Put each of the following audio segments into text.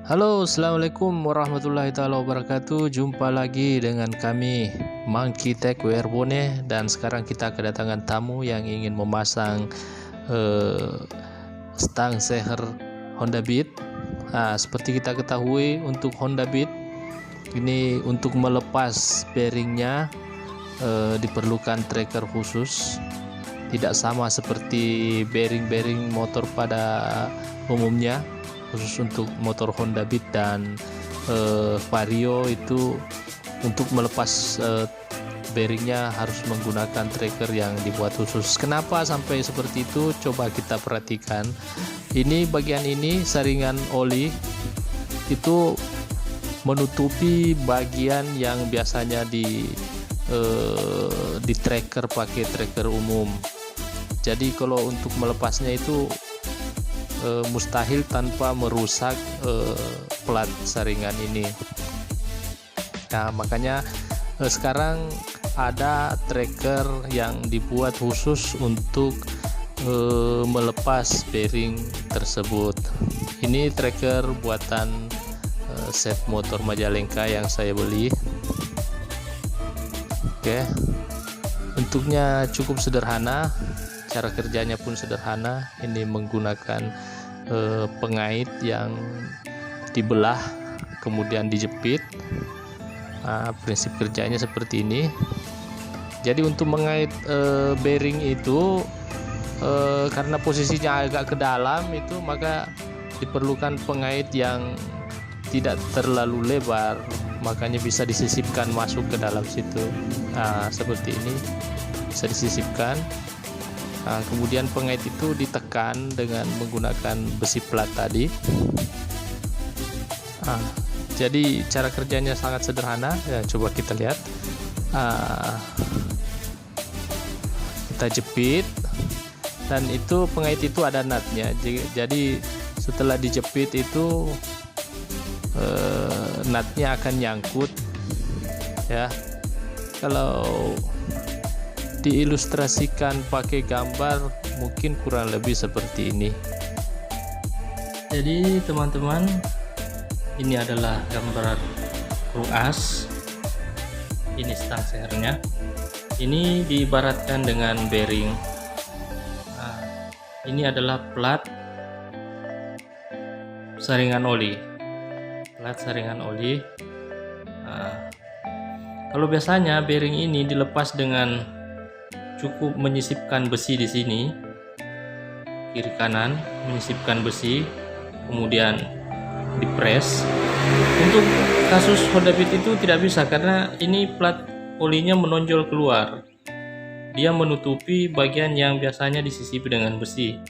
Halo, assalamualaikum warahmatullahi taala wabarakatuh. Jumpa lagi dengan kami Monkey Tech Wearbone, dan sekarang kita kedatangan tamu yang ingin memasang stang seher Honda Beat. Nah, seperti kita ketahui, untuk Honda Beat ini untuk melepas bearingnya diperlukan tracker khusus. Tidak sama seperti bearing-bearing motor pada umumnya. Khusus untuk motor Honda Beat dan Vario itu untuk melepas bearingnya harus menggunakan tracker yang dibuat khusus. Kenapa sampai seperti itu? Coba kita perhatikan. Ini bagian ini saringan oli itu menutupi bagian yang biasanya di tracker pakai tracker umum. Jadi kalau untuk melepasnya itu mustahil tanpa merusak plat saringan ini. Nah, makanya sekarang ada tracker yang dibuat khusus untuk melepas bearing tersebut. Ini tracker buatan set motor Majalengka yang saya beli. Oke, bentuknya cukup sederhana, cara kerjanya pun sederhana. Ini menggunakan pengait yang dibelah kemudian dijepit. Nah, prinsip kerjanya seperti ini. Jadi untuk mengait bearing itu karena posisinya agak ke dalam itu, maka diperlukan pengait yang tidak terlalu lebar, makanya bisa disisipkan masuk ke dalam situ. Nah, seperti ini bisa disisipkan. Nah, kemudian pengait itu ditekan dengan menggunakan besi plat tadi. Nah, jadi cara kerjanya sangat sederhana ya, coba kita lihat. Kita jepit, dan itu pengait itu ada nutnya. Jadi setelah dijepit itu nutnya akan nyangkut ya. Kalau diilustrasikan pakai gambar mungkin kurang lebih seperti ini. Jadi teman-teman, ini adalah gambar ruas. Ini stang sehernya. Ini diibaratkan dengan bearing. Nah, ini adalah plat saringan oli. Plat saringan oli. Nah, kalau biasanya bearing ini dilepas dengan cukup menyisipkan besi di sini, kiri kanan menyisipkan besi, kemudian dipres. Untuk kasus Honda Beat itu tidak bisa, karena ini plat olinya menonjol keluar. Dia menutupi bagian yang biasanya disisipi dengan besi.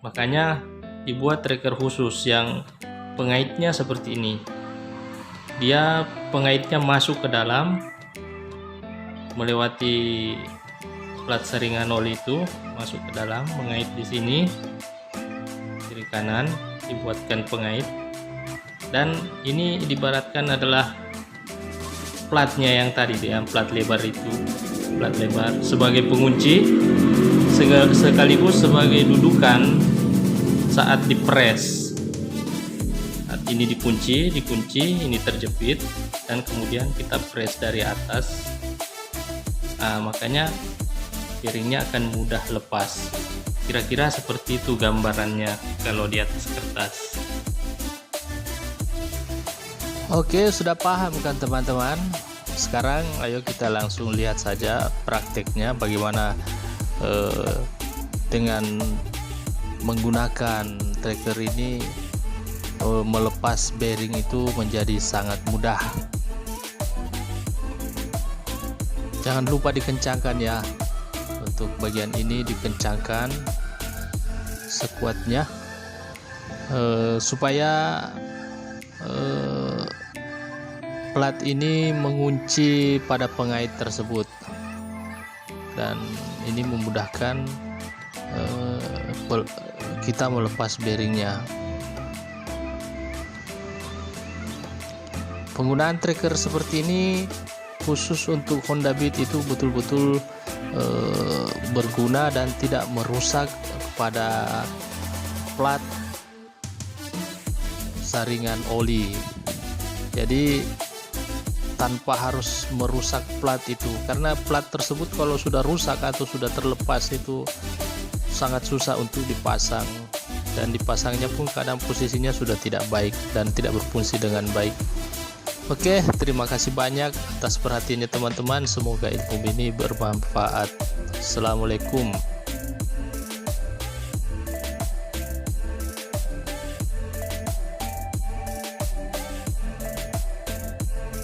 Makanya dibuat tracker khusus yang pengaitnya seperti ini. Dia pengaitnya masuk ke dalam, melewati plat saringan oli itu, masuk ke dalam, mengait di sini, kiri kanan dibuatkan pengait. Dan ini diibaratkan adalah platnya yang tadi, yang plat lebar itu, plat lebar sebagai pengunci sekaligus sebagai dudukan saat dipres. Saat ini dikunci, ini terjepit, dan kemudian kita press dari atas. Nah, makanya bearingnya akan mudah lepas. Kira-kira seperti itu gambarannya kalau di atas kertas. Oke, sudah paham kan teman-teman? Sekarang ayo kita langsung lihat saja prakteknya bagaimana dengan menggunakan tracker ini melepas bearing itu menjadi sangat mudah. Jangan lupa dikencangkan ya. Untuk bagian ini dikencangkan sekuatnya supaya plat ini mengunci pada pengait tersebut, dan ini memudahkan kita melepas bearingnya. Penggunaan tracker seperti ini khusus untuk Honda Beat itu betul-betul berguna dan tidak merusak pada plat saringan oli. Jadi tanpa harus merusak plat itu, karena plat tersebut kalau sudah rusak atau sudah terlepas itu sangat susah untuk dipasang, dan dipasangnya pun kadang posisinya sudah tidak baik dan tidak berfungsi dengan baik. Oke, terima kasih banyak atas perhatiannya teman-teman, semoga ilmu ini bermanfaat. Assalamualaikum.